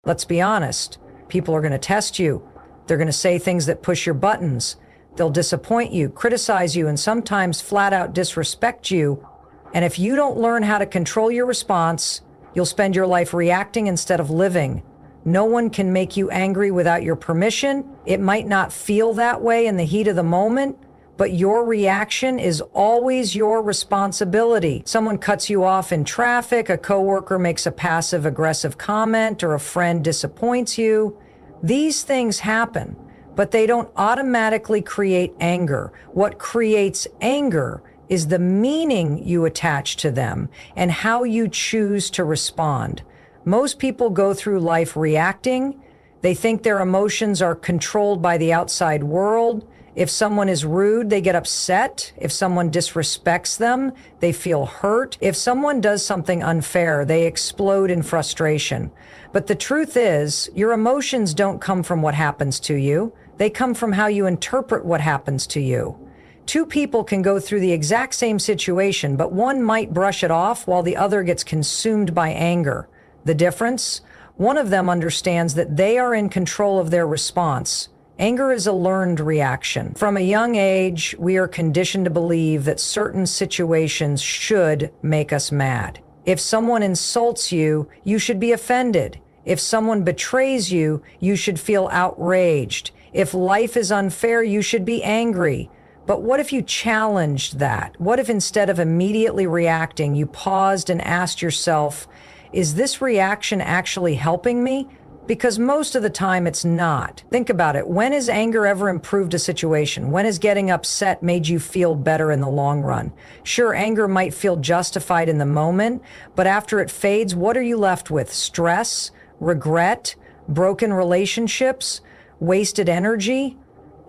Let's be honest. People are going to test you. They're going to say things that push your buttons. They'll disappoint you, criticize you, and sometimes flat out disrespect you. And if you don't learn how to control your response, you'll spend your life reacting instead of living. No one can make you angry without your permission. It might not feel that way in the heat of the moment, but your reaction is always your responsibility. Someone cuts you off in traffic, a coworker makes a passive-aggressive comment, or a friend disappoints you. These things happen, but they don't automatically create anger. What creates anger is the meaning you attach to them and how you choose to respond. Most people go through life reacting. They think their emotions are controlled by the outside world. If someone is rude, they get upset. If someone disrespects them, they feel hurt. If someone does something unfair, they explode in frustration. But the truth is, your emotions don't come from what happens to you. They come from how you interpret what happens to you. Two people can go through the exact same situation, but one might brush it off while the other gets consumed by anger. The difference? One of them understands that they are in control of their response. Anger is a learned reaction. From a young age, we are conditioned to believe that certain situations should make us mad. If someone insults you, you should be offended. If someone betrays you, you should feel outraged. If life is unfair, you should be angry. But what if you challenged that? What if instead of immediately reacting, you paused and asked yourself, is this reaction actually helping me? Because most of the time it's not. Think about it. When has anger ever improved a situation? When has getting upset made you feel better in the long run? Sure, anger might feel justified in the moment, but after it fades, what are you left with? Stress, regret, broken relationships, wasted energy?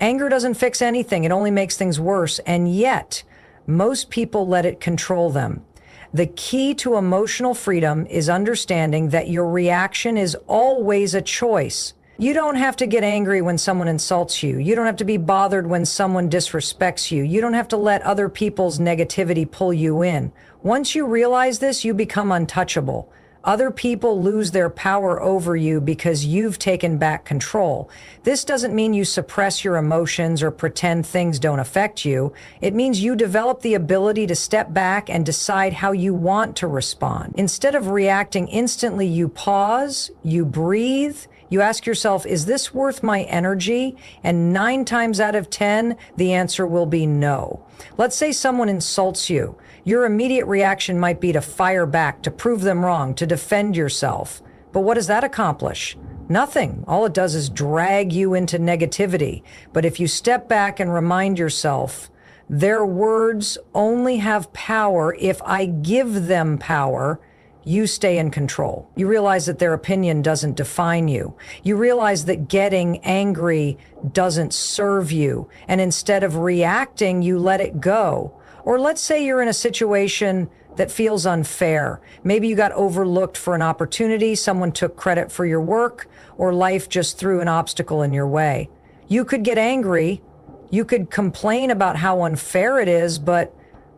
Anger doesn't fix anything. It only makes things worse. And yet, most people let it control them. The key to emotional freedom is understanding that your reaction is always a choice. You don't have to get angry when someone insults you. You don't have to be bothered when someone disrespects you. You don't have to let other people's negativity pull you in. Once you realize this, you become untouchable. Other people lose their power over you because you've taken back control. This doesn't mean you suppress your emotions or pretend things don't affect you. It means you develop the ability to step back and decide how you want to respond. Instead of reacting instantly, you pause, you breathe, you ask yourself, is this worth my energy? And 9 times out of 10, the answer will be no. Let's say someone insults you. Your immediate reaction might be to fire back, to prove them wrong, to defend yourself. But what does that accomplish? Nothing. All it does is drag you into negativity. But if you step back and remind yourself, their words only have power if I give them power, you stay in control. You realize that their opinion doesn't define you. You realize that getting angry doesn't serve you. And instead of reacting, you let it go. Or let's say you're in a situation that feels unfair. Maybe you got overlooked for an opportunity, someone took credit for your work, or life just threw an obstacle in your way. You could get angry. You could complain about how unfair it is, but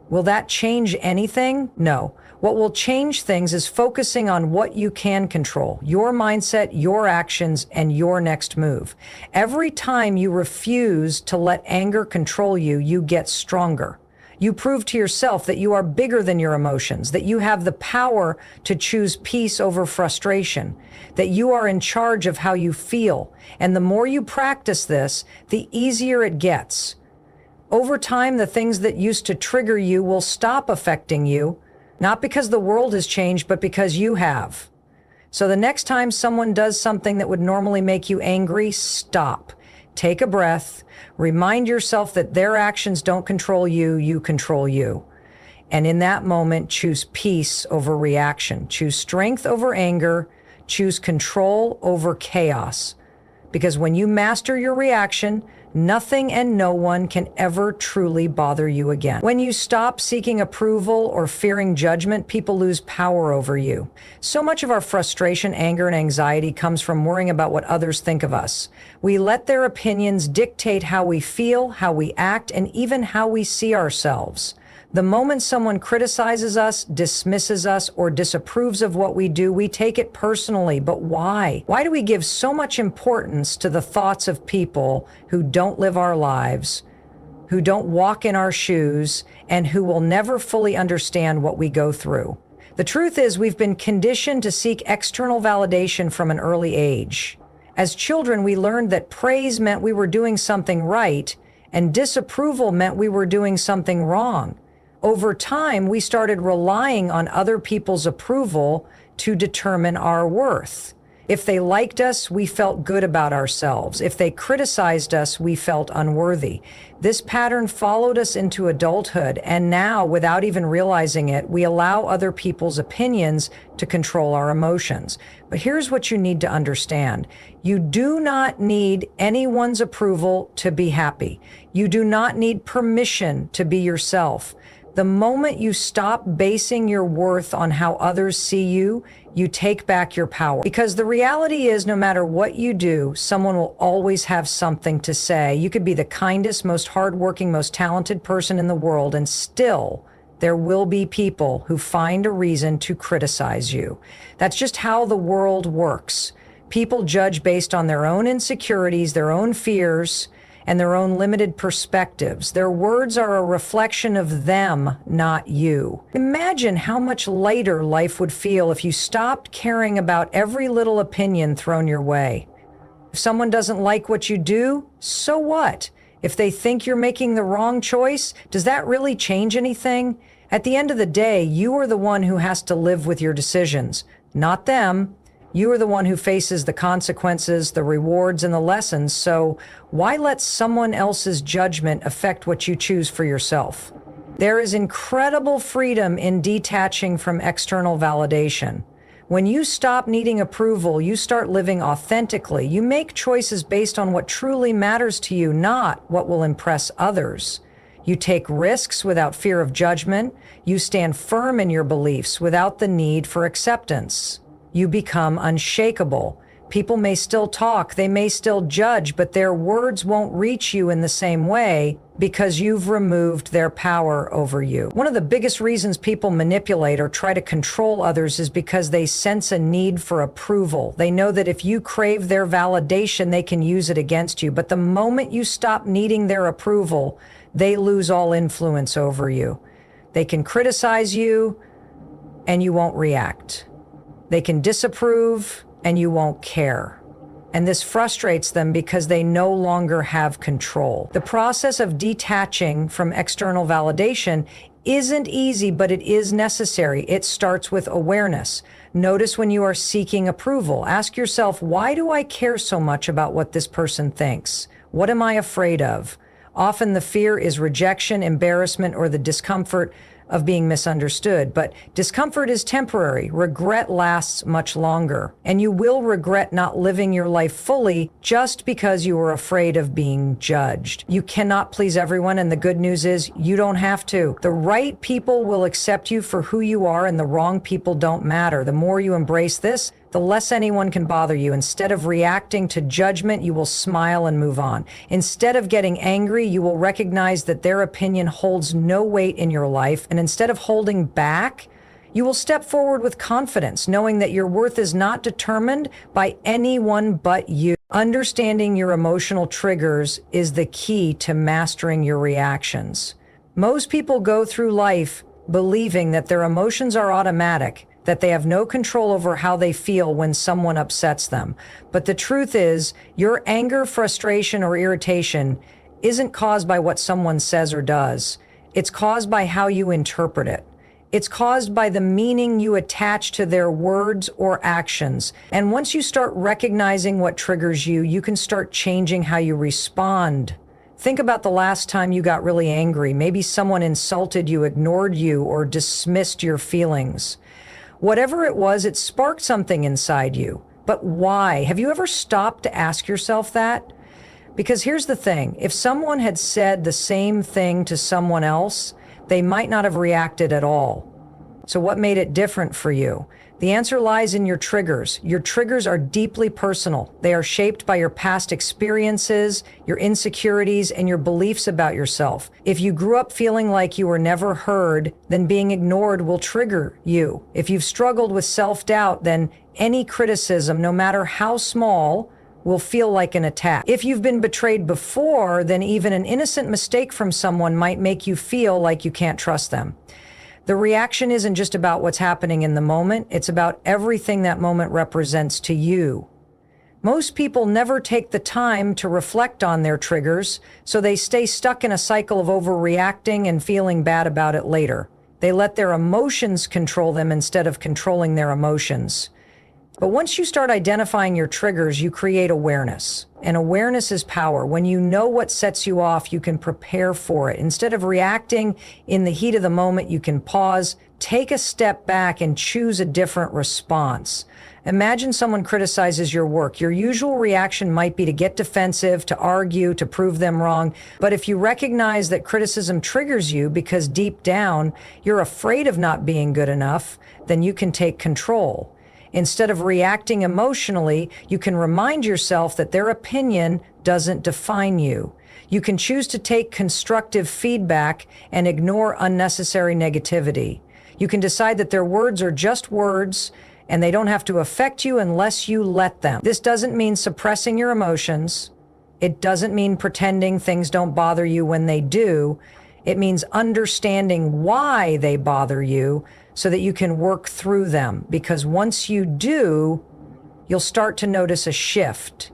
will that change anything? No. What will change things is focusing on what you can control, your mindset, your actions, and your next move. Every time you refuse to let anger control you, you get stronger. You prove to yourself that you are bigger than your emotions, that you have the power to choose peace over frustration, that you are in charge of how you feel. And the more you practice this, the easier it gets. Over time, the things that used to trigger you will stop affecting you, not because the world has changed, but because you have. So the next time someone does something that would normally make you angry, stop. Take a breath. Remind yourself that their actions don't control you, you control you. And in that moment, choose peace over reaction. Choose strength over anger. Choose control over chaos. Because when you master your reaction, nothing and no one can ever truly bother you again. When you stop seeking approval or fearing judgment, people lose power over you. So much of our frustration, anger, and anxiety comes from worrying about what others think of us. We let their opinions dictate how we feel, how we act, and even how we see ourselves. The moment someone criticizes us, dismisses us, or disapproves of what we do, we take it personally. But why? Why do we give so much importance to the thoughts of people who don't live our lives, who don't walk in our shoes, and who will never fully understand what we go through? The truth is, we've been conditioned to seek external validation from an early age. As children, we learned that praise meant we were doing something right, and disapproval meant we were doing something wrong. Over time, we started relying on other people's approval to determine our worth. If they liked us, we felt good about ourselves. If they criticized us, we felt unworthy. This pattern followed us into adulthood, and now, without even realizing it, we allow other people's opinions to control our emotions. But here's what you need to understand. You do not need anyone's approval to be happy. You do not need permission to be yourself. The moment you stop basing your worth on how others see you, you take back your power. Because the reality is, no matter what you do, someone will always have something to say. You could be the kindest, most hardworking, most talented person in the world, and still there will be people who find a reason to criticize you. That's just how the world works. People judge based on their own insecurities, their own fears, and their own limited perspectives. Their words are a reflection of them, not you. Imagine how much lighter life would feel if you stopped caring about every little opinion thrown your way. If someone doesn't like what you do, so what? If they think you're making the wrong choice, does that really change anything? At the end of the day, you are the one who has to live with your decisions, not them. You are the one who faces the consequences, the rewards, and the lessons, so why let someone else's judgment affect what you choose for yourself? There is incredible freedom in detaching from external validation. When you stop needing approval, you start living authentically. You make choices based on what truly matters to you, not what will impress others. You take risks without fear of judgment. You stand firm in your beliefs without the need for acceptance. You become unshakable. People may still talk, they may still judge, but their words won't reach you in the same way because you've removed their power over you. One of the biggest reasons people manipulate or try to control others is because they sense a need for approval. They know that if you crave their validation, they can use it against you. But the moment you stop needing their approval, they lose all influence over you. They can criticize you, and you won't react. They can disapprove and you won't care. And this frustrates them because they no longer have control. The process of detaching from external validation isn't easy, but it is necessary. It starts with awareness. Notice when you are seeking approval. Ask yourself, why do I care so much about what this person thinks? What am I afraid of? Often the fear is rejection, embarrassment, or the discomfort of being misunderstood. But discomfort is temporary. Regret lasts much longer. And you will regret not living your life fully just because you were afraid of being judged. You cannot please everyone, and the good news is you don't have to. The right people will accept you for who you are, and the wrong people don't matter. The more you embrace this, the less anyone can bother you. Instead of reacting to judgment, you will smile and move on. Instead of getting angry, you will recognize that their opinion holds no weight in your life. And instead of holding back, you will step forward with confidence, knowing that your worth is not determined by anyone but you. Understanding your emotional triggers is the key to mastering your reactions. Most people go through life believing that their emotions are automatic, that they have no control over how they feel when someone upsets them. But the truth is, your anger, frustration, or irritation isn't caused by what someone says or does. It's caused by how you interpret it. It's caused by the meaning you attach to their words or actions. And once you start recognizing what triggers you, you can start changing how you respond. Think about the last time you got really angry. Maybe someone insulted you, ignored you, or dismissed your feelings. Whatever it was, it sparked something inside you. But why? Have you ever stopped to ask yourself that? Because here's the thing. If someone had said the same thing to someone else, they might not have reacted at all. So what made it different for you? The answer lies in your triggers. Your triggers are deeply personal. They are shaped by your past experiences, your insecurities, and your beliefs about yourself. If you grew up feeling like you were never heard, then being ignored will trigger you. If you've struggled with self-doubt, then any criticism, no matter how small, will feel like an attack. If you've been betrayed before, then even an innocent mistake from someone might make you feel like you can't trust them. The reaction isn't just about what's happening in the moment, it's about everything that moment represents to you. Most people never take the time to reflect on their triggers, so they stay stuck in a cycle of overreacting and feeling bad about it later. They let their emotions control them instead of controlling their emotions. But once you start identifying your triggers, you create awareness. And awareness is power. When you know what sets you off, you can prepare for it. Instead of reacting in the heat of the moment, you can pause, take a step back, and choose a different response. Imagine someone criticizes your work. Your usual reaction might be to get defensive, to argue, to prove them wrong. But if you recognize that criticism triggers you because deep down you're afraid of not being good enough, then you can take control. Instead of reacting emotionally, you can remind yourself that their opinion doesn't define you. You can choose to take constructive feedback and ignore unnecessary negativity. You can decide that their words are just words and they don't have to affect you unless you let them. This doesn't mean suppressing your emotions. It doesn't mean pretending things don't bother you when they do. It means understanding why they bother you so that you can work through them. Because once you do, you'll start to notice a shift.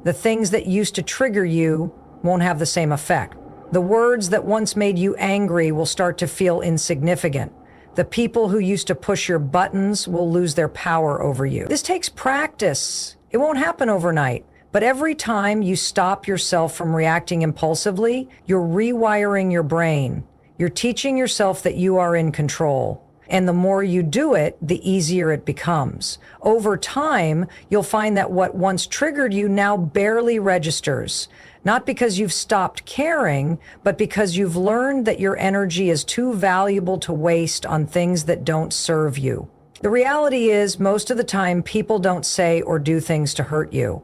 The things that used to trigger you won't have the same effect. The words that once made you angry will start to feel insignificant. The people who used to push your buttons will lose their power over you. This takes practice. It won't happen overnight. But every time you stop yourself from reacting impulsively, you're rewiring your brain. You're teaching yourself that you are in control. And the more you do it, the easier it becomes. Over time, you'll find that what once triggered you now barely registers. Not because you've stopped caring, but because you've learned that your energy is too valuable to waste on things that don't serve you. The reality is, most of the time, people don't say or do things to hurt you.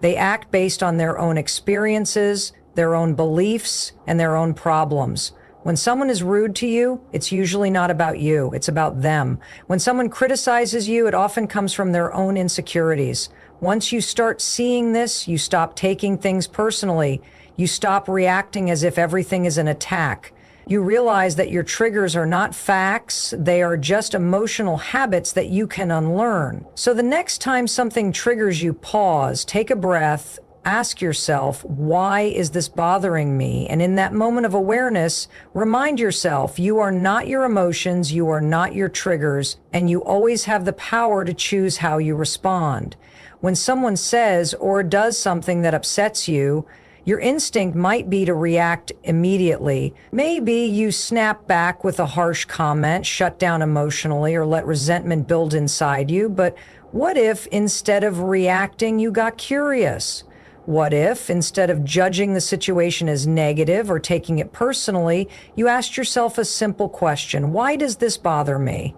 They act based on their own experiences, their own beliefs, and their own problems. When someone is rude to you, it's usually not about you, it's about them. When someone criticizes you, it often comes from their own insecurities. Once you start seeing this, you stop taking things personally. You stop reacting as if everything is an attack. You realize that your triggers are not facts, they are just emotional habits that you can unlearn. So the next time something triggers you, pause, take a breath, ask yourself, why is this bothering me? And in that moment of awareness, remind yourself you are not your emotions, you are not your triggers, and you always have the power to choose how you respond. When someone says or does something that upsets you, your instinct might be to react immediately. Maybe you snap back with a harsh comment, shut down emotionally, or let resentment build inside you. But what if instead of reacting, you got curious? What if, instead of judging the situation as negative or taking it personally, you asked yourself a simple question: why does this bother me?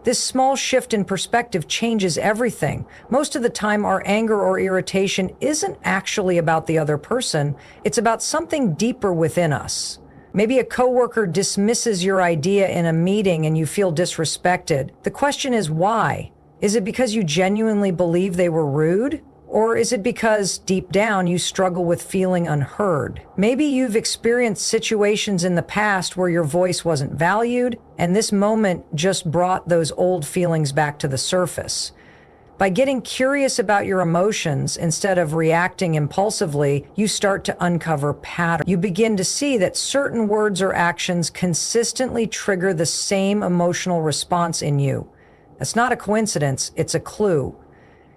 This small shift in perspective changes everything. Most of the time, our anger or irritation isn't actually about the other person. It's about something deeper within us. Maybe a coworker dismisses your idea in a meeting and you feel disrespected. The question is why? Is it because you genuinely believe they were rude? Or is it because deep down you struggle with feeling unheard? Maybe you've experienced situations in the past where your voice wasn't valued, and this moment just brought those old feelings back to the surface. By getting curious about your emotions instead of reacting impulsively, you start to uncover patterns. You begin to see that certain words or actions consistently trigger the same emotional response in you. That's not a coincidence, it's a clue.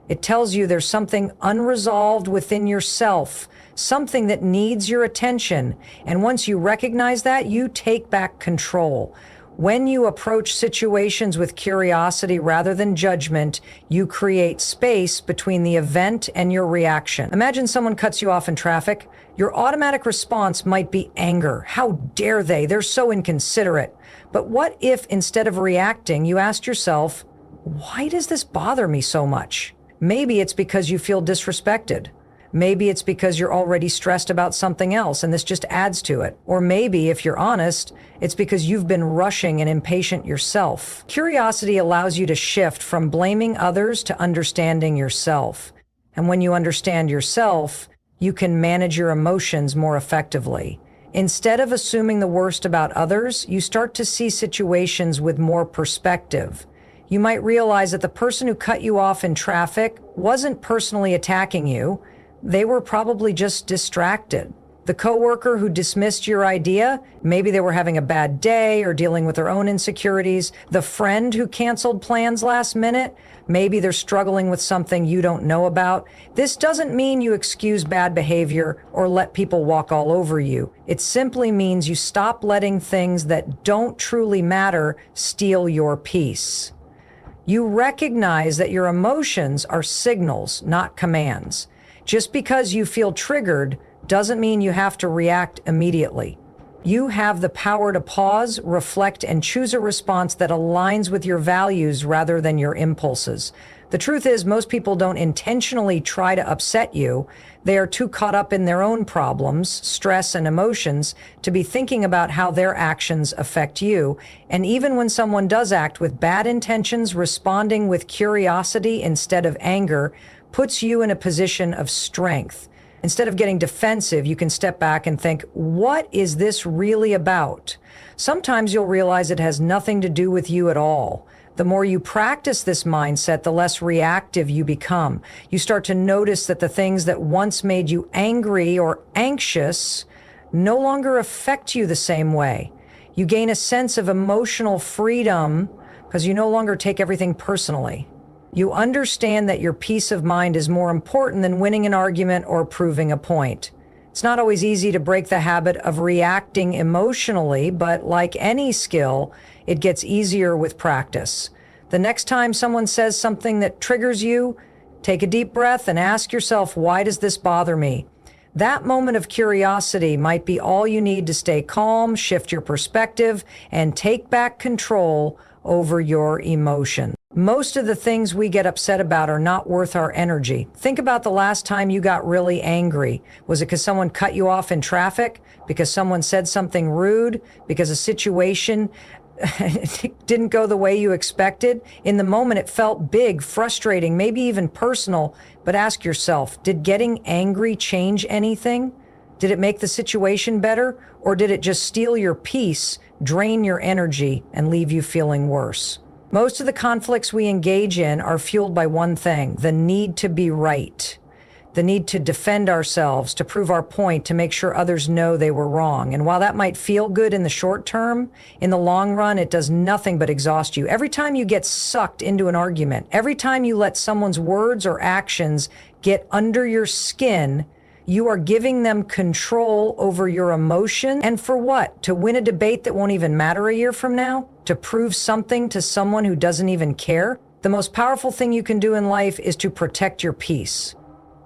It tells you there's something unresolved within yourself, something that needs your attention. And once you recognize that, you take back control. When you approach situations with curiosity rather than judgment, you create space between the event and your reaction. Imagine someone cuts you off in traffic. Your automatic response might be anger. How dare they? They're so inconsiderate. But what if instead of reacting, you asked yourself, why does this bother me so much? Maybe it's because you feel disrespected. Maybe it's because you're already stressed about something else and this just adds to it. Or maybe, if you're honest, it's because you've been rushing and impatient yourself. Curiosity allows you to shift from blaming others to understanding yourself. And when you understand yourself, you can manage your emotions more effectively. Instead of assuming the worst about others, you start to see situations with more perspective. You might realize that the person who cut you off in traffic wasn't personally attacking you. They were probably just distracted. The coworker who dismissed your idea, maybe they were having a bad day or dealing with their own insecurities. The friend who canceled plans last minute, maybe they're struggling with something you don't know about. This doesn't mean you excuse bad behavior or let people walk all over you. It simply means you stop letting things that don't truly matter steal your peace. You recognize that your emotions are signals, not commands. Just because you feel triggered doesn't mean you have to react immediately. You have the power to pause, reflect, and choose a response that aligns with your values rather than your impulses. The truth is, most people don't intentionally try to upset you. They are too caught up in their own problems, stress, and emotions to be thinking about how their actions affect you. And even when someone does act with bad intentions, responding with curiosity instead of anger puts you in a position of strength. Instead of getting defensive, you can step back and think, what is this really about? Sometimes you'll realize it has nothing to do with you at all. The more you practice this mindset, the less reactive you become. You start to notice that the things that once made you angry or anxious no longer affect you the same way. You gain a sense of emotional freedom because you no longer take everything personally. You understand that your peace of mind is more important than winning an argument or proving a point. It's not always easy to break the habit of reacting emotionally, but like any skill, it gets easier with practice. The next time someone says something that triggers you, take a deep breath and ask yourself, why does this bother me? That moment of curiosity might be all you need to stay calm, shift your perspective, and take back control over your emotions. Most of the things we get upset about are not worth our energy. Think about the last time you got really angry. Was it because someone cut you off in traffic? Because someone said something rude? Because a situation didn't go the way you expected? In the moment, it felt big, frustrating, maybe even personal. But ask yourself, did getting angry change anything? Did it make the situation better? Or did it just steal your peace, drain your energy, and leave you feeling worse? Most of the conflicts we engage in are fueled by one thing, the need to be right. The need to defend ourselves, to prove our point, to make sure others know they were wrong. And while that might feel good in the short term, in the long run, it does nothing but exhaust you. Every time you get sucked into an argument, every time you let someone's words or actions get under your skin, you are giving them control over your emotion. And for what? To win a debate that won't even matter a year from now? To prove something to someone who doesn't even care? The most powerful thing you can do in life is to protect your peace.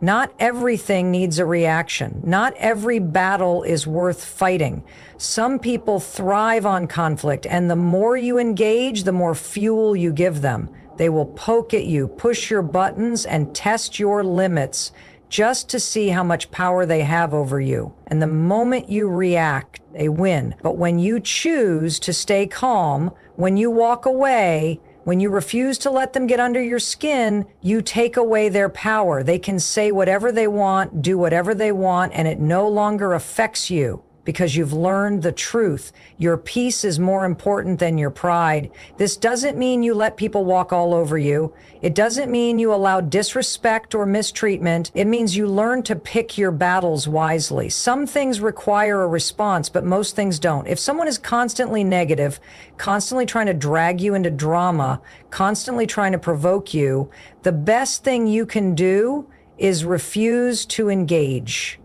Not everything needs a reaction. Not every battle is worth fighting. Some people thrive on conflict, and the more you engage, the more fuel you give them. They will poke at you, push your buttons, and test your limits just to see how much power they have over you. And the moment you react, they win. But when you choose to stay calm, when you walk away, when you refuse to let them get under your skin, you take away their power. They can say whatever they want, do whatever they want, and it no longer affects you. Because you've learned the truth. Your peace is more important than your pride. This doesn't mean you let people walk all over you. It doesn't mean you allow disrespect or mistreatment. It means you learn to pick your battles wisely. Some things require a response, but most things don't. If someone is constantly negative, constantly trying to drag you into drama, constantly trying to provoke you, the best thing you can do is refuse to engage.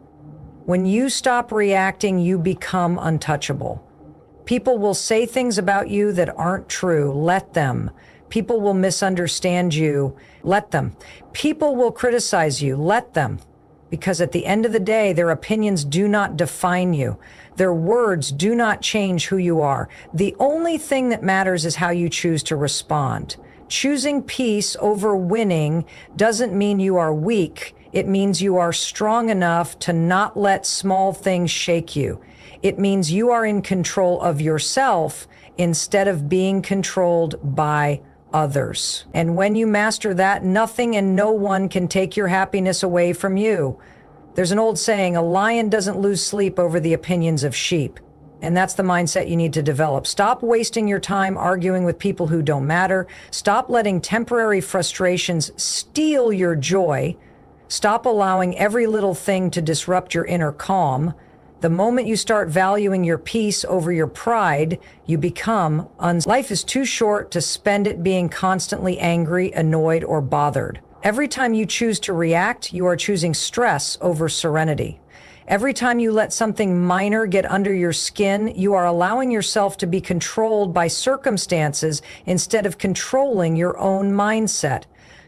When you stop reacting, you become untouchable. People will say things about you that aren't true. Let them. People will misunderstand you. Let them. People will criticize you. Let them. Because at the end of the day, their opinions do not define you. Their words do not change who you are. The only thing that matters is how you choose to respond. Choosing peace over winning doesn't mean you are weak. It means you are strong enough to not let small things shake you. It means you are in control of yourself instead of being controlled by others. And when you master that, nothing and no one can take your happiness away from you. There's an old saying, a lion doesn't lose sleep over the opinions of sheep. And that's the mindset you need to develop. Stop wasting your time arguing with people who don't matter. Stop letting temporary frustrations steal your joy. Stop allowing every little thing to disrupt your inner calm. The moment you start valuing your peace over your pride, you become Life is too short to spend it being constantly angry, annoyed, or bothered. Every time you choose to react, you are choosing stress over serenity. Every time you let something minor get under your skin, you are allowing yourself to be controlled by circumstances instead of controlling your own mindset.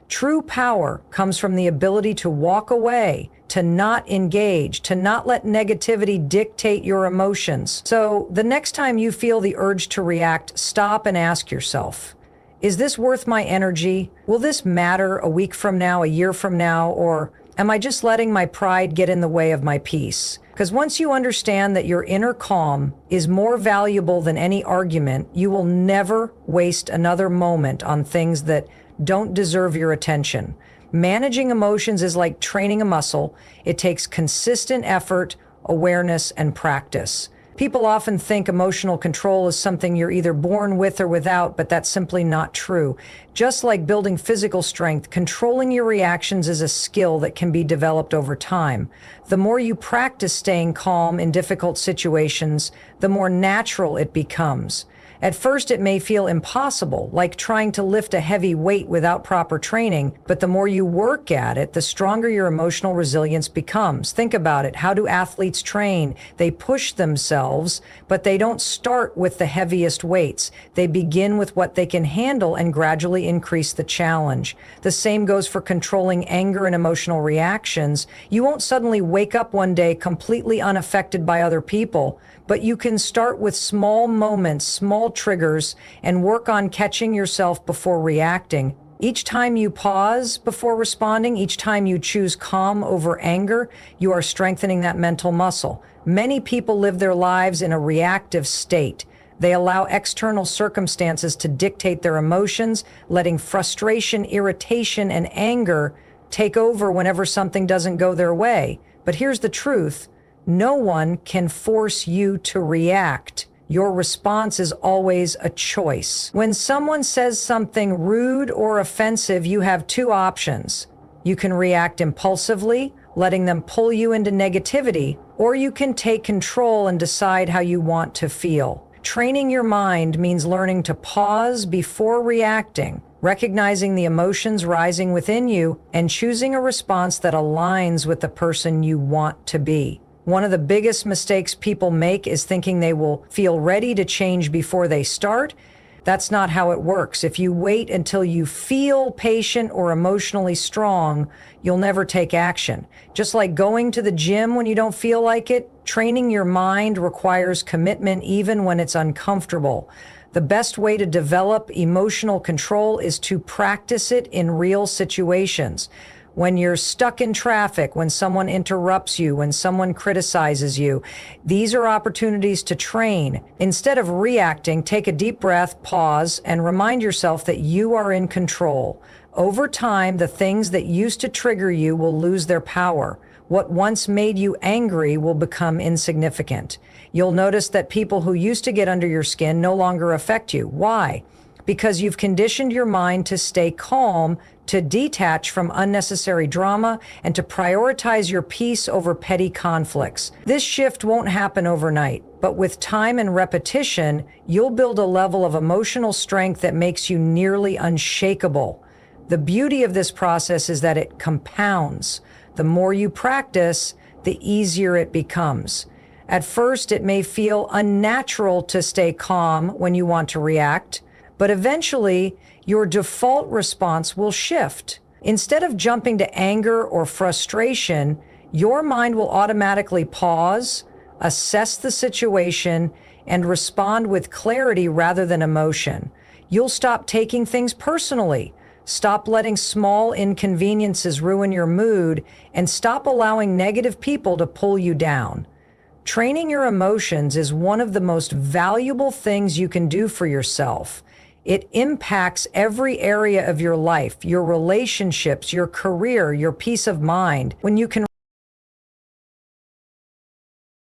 True power comes from the ability to walk away, to not engage, to not let negativity dictate your emotions. So the next time you feel the urge to react, stop and ask yourself, is this worth my energy? Will this matter a week from now, a year from now, or am I just letting my pride get in the way of my peace? Because once you understand that your inner calm is more valuable than any argument, you will never waste another moment on things that don't deserve your attention. Managing emotions is like training a muscle. It takes consistent effort, awareness, and practice. People often think emotional control is something you're either born with or without, but that's simply not true. Just like building physical strength, controlling your reactions is a skill that can be developed over time. The more you practice staying calm in difficult situations, the more natural it becomes. At first, it may feel impossible, like trying to lift a heavy weight without proper training, but the more you work at it, the stronger your emotional resilience becomes. Think about it. How do athletes train? They push themselves, but they don't start with the heaviest weights. They begin with what they can handle and gradually increase the challenge. The same goes for controlling anger and emotional reactions. You won't suddenly wake up one day completely unaffected by other people, but you can start with small moments, small triggers, and work on catching yourself before reacting. Each time you pause before responding, each time you choose calm over anger, you are strengthening that mental muscle. Many people live their lives in a reactive state. They allow external circumstances to dictate their emotions, letting frustration, irritation, and anger take over whenever something doesn't go their way. But here's the truth. No one can force you to react. Your response is always a choice. When someone says something rude or offensive, you have two options. You can react impulsively, letting them pull you into negativity, or you can take control and decide how you want to feel. Training your mind means learning to pause before reacting, recognizing the emotions rising within you, and choosing a response that aligns with the person you want to be. One of the biggest mistakes people make is thinking they will feel ready to change before they start. That's not how it works. If you wait until you feel patient or emotionally strong, you'll never take action. Just like going to the gym when you don't feel like it, training your mind requires commitment even when it's uncomfortable. The best way to develop emotional control is to practice it in real situations. When you're stuck in traffic, when someone interrupts you, when someone criticizes you, these are opportunities to train. Instead of reacting, take a deep breath, pause, and remind yourself that you are in control. Over time, the things that used to trigger you will lose their power. What once made you angry will become insignificant. You'll notice that people who used to get under your skin no longer affect you. Why? Because you've conditioned your mind to stay calm, to detach from unnecessary drama, and to prioritize your peace over petty conflicts. This shift won't happen overnight, but with time and repetition, you'll build a level of emotional strength that makes you nearly unshakable. The beauty of this process is that it compounds. The more you practice, the easier it becomes. At first, it may feel unnatural to stay calm when you want to react, but eventually, your default response will shift. Instead of jumping to anger or frustration, your mind will automatically pause, assess the situation, and respond with clarity rather than emotion. You'll stop taking things personally. Stop letting small inconveniences ruin your mood, and stop allowing negative people to pull you down. Training your emotions is one of the most valuable things you can do for yourself. It impacts every area of your life, your relationships, your career, your peace of mind. When you can